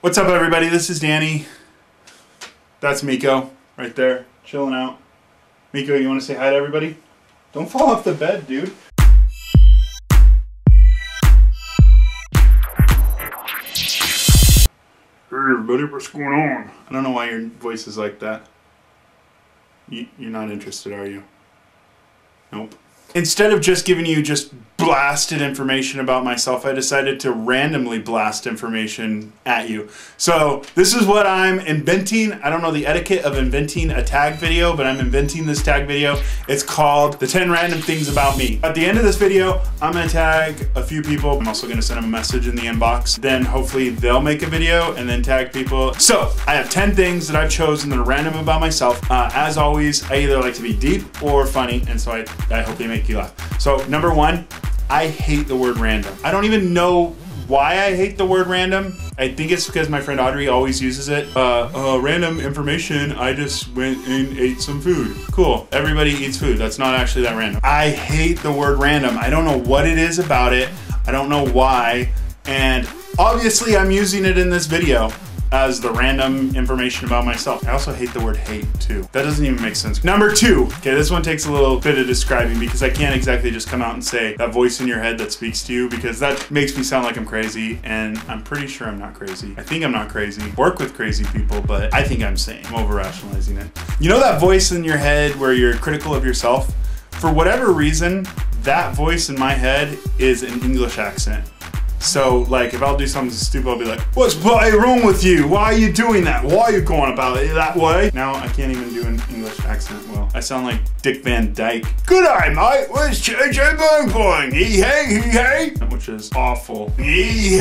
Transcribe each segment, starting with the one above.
What's up, everybody? This is Danny. That's Miko right there, chilling out. Miko, you want to say hi to everybody? Don't fall off the bed, dude. Hey everybody, what's going on? I don't know why your voice is like that. You're not interested, are you? Nope. Instead of just giving you just blasted information about myself, I decided to randomly blast information at you. So this is what I'm inventing. I don't know the etiquette of inventing a tag video, but I'm inventing this tag video. It's called the 10 Random Things About Me. At the end of this video, I'm gonna tag a few people. I'm also gonna send them a message in the inbox. Then hopefully they'll make a video and then tag people. So I have 10 things that I've chosen that are random about myself. As always, I either like to be deep or funny, and so I hope they make you laugh. So number one, I hate the word random. I don't even know why I hate the word random. I think it's because my friend Audrey always uses it. Random information, I just went and ate some food. Cool, everybody eats food. That's not actually that random. I hate the word random. I don't know what it is about it. I don't know why. And obviously I'm using it in this video as the random information about myself. I also hate the word hate too. That doesn't even make sense. Number two, okay, this one takes a little bit of describing because I can't exactly just come out and say that voice in your head that speaks to you, because that makes me sound like I'm crazy, and I'm pretty sure I'm not crazy. I think I'm not crazy. Work with crazy people, but I think I'm sane. I'm over-rationalizing it. You know that voice in your head where you're critical of yourself? For whatever reason, that voice in my head is an English accent. So, like, if I'll do something stupid, I'll be like, what's wrong with you? Why are you doing that? Why are you going about it that way? Now, I can't even do an English accent well. I sound like Dick Van Dyke. Good eye, mate. Where's JJ Boing Boing? Hey. Which is awful. Hey.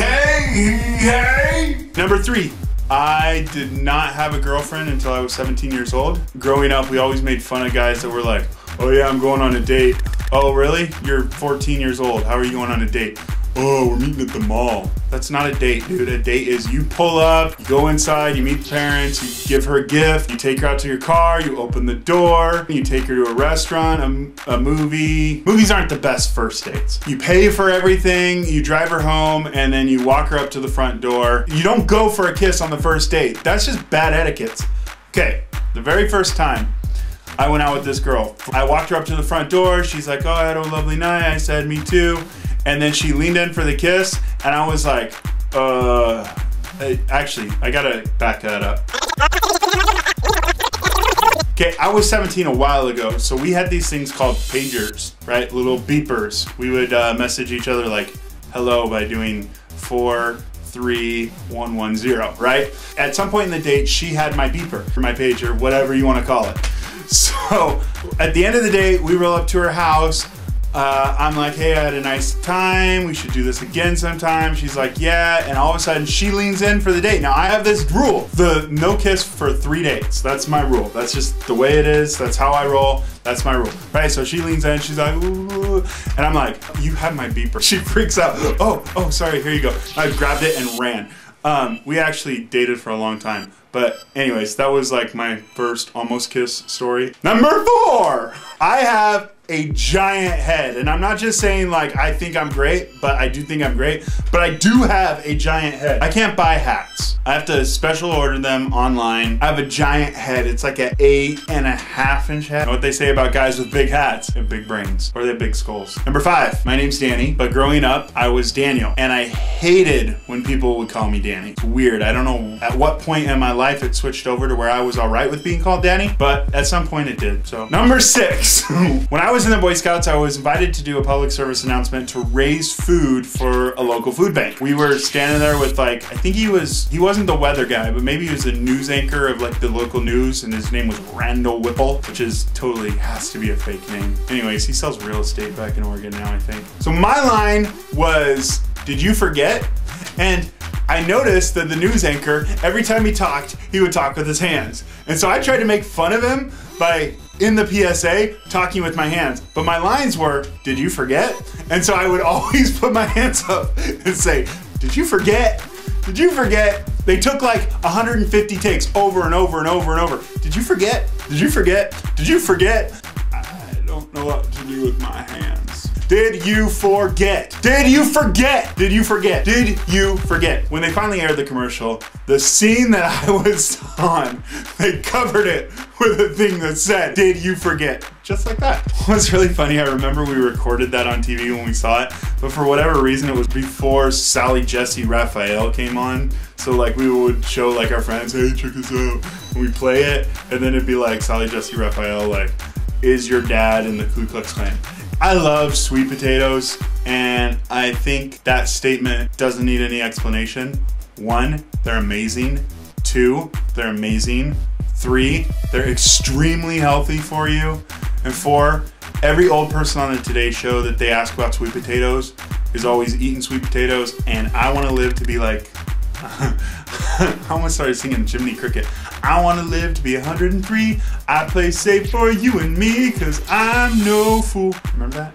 Number three. I did not have a girlfriend until I was 17 years old. Growing up, we always made fun of guys that were like, oh yeah, I'm going on a date. Oh, really? You're 14 years old. How are you going on a date? Oh, we're meeting at the mall. That's not a date, dude. A date is you pull up, you go inside, you meet the parents, you give her a gift, you take her out to your car, you open the door, you take her to a restaurant, a movie. Movies aren't the best first dates. You pay for everything, you drive her home, and then you walk her up to the front door. You don't go for a kiss on the first date. That's just bad etiquette. Okay, the very first time I went out with this girl, I walked her up to the front door. She's like, oh, I had a lovely night. I said, me too. And then she leaned in for the kiss, and I was like, actually, I gotta back that up. Okay, I was 17 a while ago, so we had these things called pagers, right? Little beepers. We would message each other like, hello, by doing 43110, right? At some point in the date, she had my beeper, or my pager, whatever you wanna call it. So, at the end of the day, we roll up to her house. I'm like, hey, I had a nice time. We should do this again sometime. She's like, yeah. And all of a sudden she leans in for the date. Now I have this rule, the no kiss for 3 dates. That's my rule. That's just the way it is. That's how I roll. That's my rule, right? So she leans in, she's like, ooh. And I'm like, you have my beeper. She freaks out. Oh, sorry, here you go. I grabbed it and ran. We actually dated for a long time. But anyways, that was like my first almost kiss story. Number 4, I have a giant head. And I'm not just saying like I think I'm great, but I do think I'm great, but I do have a giant head. I can't buy hats. I have to special order them online. I have a giant head. It's like an 8.5-inch head. You know what they say about guys with big hats? They have big brains, or they have big skulls. Number 5, my name's Danny, but growing up, I was Daniel. And I hated when people would call me Danny. It's weird. I don't know at what point in my life it switched over to where I was all right with being called Danny, but at some point it did. So number 6, when I was in the Boy Scouts, I was invited to do a public service announcement to raise food for a local food bank. We were standing there with like, I think he wasn't the weather guy, but maybe he was the news anchor of like the local news, and his name was Randall Whipple, which is totally has to be a fake name. Anyways, he sells real estate back in Oregon now, I think. So my line was, did you forget? And I noticed that the news anchor, every time he talked, he would talk with his hands. And so I tried to make fun of him by, in the PSA, talking with my hands. But my lines were, did you forget? And so I would always put my hands up and say, did you forget? Did you forget? They took like 150 takes over and over and over and over. Did you forget? Did you forget? Did you forget? I don't know what to do with my hands. Did you forget? Did you forget? Did you forget? Did you forget? When they finally aired the commercial, the scene that I was on, they covered it with a thing that said, "Did you forget?" Just like that. It was really funny. I remember we recorded that on TV when we saw it, but for whatever reason, it was before Sally Jesse Raphael came on. So like we would show like our friends, "Hey, check this out." And we play it, and then it'd be like Sally Jesse Raphael, like, "Is your dad in the Ku Klux Klan?" I love sweet potatoes, and I think that statement doesn't need any explanation. 1, they're amazing. 2, they're amazing. 3, they're extremely healthy for you. And 4, every old person on the Today Show that they ask about sweet potatoes is always eating sweet potatoes, and I want to live to be like, I almost started singing Jiminy Cricket. I want to live to be 103. I play safe for you and me, cause I'm no fool. Remember that?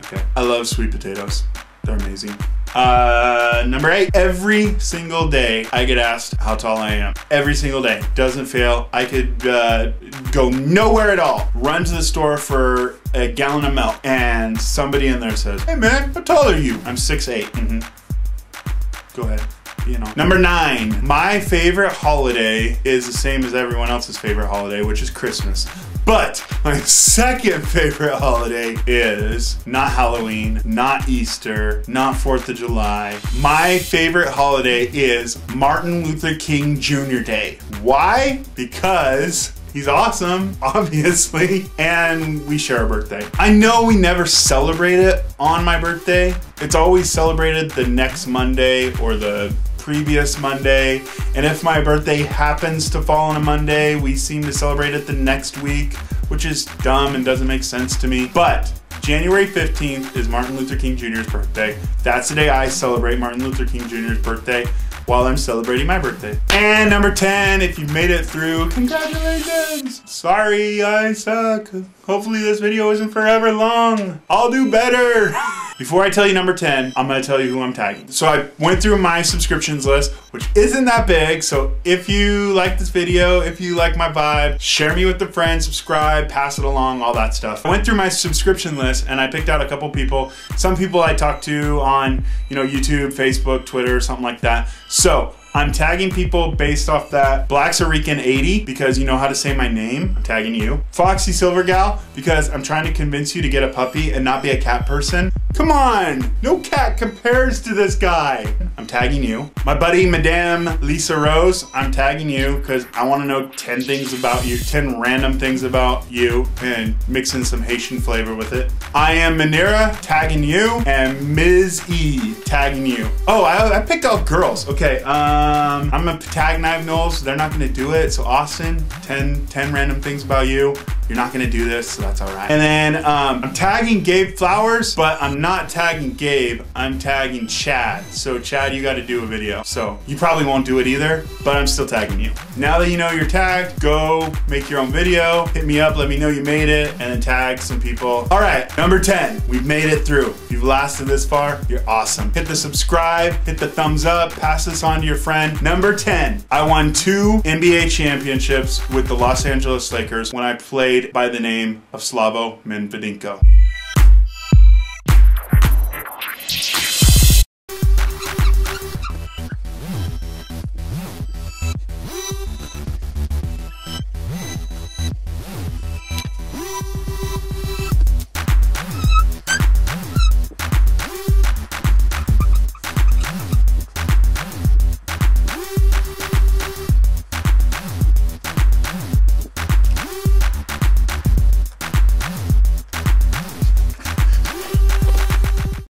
Okay. I love sweet potatoes. They're amazing. Number 8, every single day I get asked how tall I am. Every single day, doesn't fail. I could go nowhere at all, run to the store for a gallon of milk, and somebody in there says, "Hey man, how tall are you?" I'm 6'8". Go ahead. You know. Number 9, my favorite holiday is the same as everyone else's favorite holiday, which is Christmas. But my second favorite holiday is not Halloween, not Easter, not 4th of July. My favorite holiday is Martin Luther King Jr. Day. Why? Because he's awesome, obviously, and we share a birthday. I know we never celebrate it on my birthday. It's always celebrated the next Monday or the previous Monday, and if my birthday happens to fall on a Monday, we seem to celebrate it the next week, which is dumb and doesn't make sense to me. But January 15th is Martin Luther King Jr.'s birthday. That's the day I celebrate Martin Luther King Jr.'s birthday while I'm celebrating my birthday. And number 10, if you made it through, congratulations. Sorry, I suck. Hopefully this video isn't forever long. I'll do better. Before I tell you number 10, I'm gonna tell you who I'm tagging. So I went through my subscriptions list, which isn't that big. So if you like this video, if you like my vibe, share me with a friend, subscribe, pass it along, all that stuff. I went through my subscription list and I picked out a couple people. Some people I talked to on, YouTube, Facebook, Twitter, something like that. So I'm tagging people based off that. Blacksarican80, because you know how to say my name. I'm tagging you. Foxy Silver Gal, because I'm trying to convince you to get a puppy and not be a cat person. Come on, no cat compares to this guy. I'm tagging you. My buddy, Madame Lisa Rose, I'm tagging you because I want to know 10 things about you, 10 random things about you, and mix in some Haitian flavor with it. I am Manera, tagging you, and Ms. E, tagging you. Oh, I picked out girls. Okay, I'm gonna tag Knife Knowles. They're not gonna do it. So Austin, 10 random things about you. You're not gonna do this, so that's all right. And then I'm tagging Gabe Flowers, but I'm not tagging Gabe. I'm tagging Chad. So Chad, you gotta do a video. So you probably won't do it either, but I'm still tagging you. Now that you know you're tagged, go make your own video. Hit me up, let me know you made it, and then tag some people. All right, number 10, we've made it through. If you've lasted this far, you're awesome. Hit the subscribe, hit the thumbs up, pass this on to your friend. Number 10, I won 2 NBA championships with the Los Angeles Lakers when I played by the name of Slavo Medvedenko.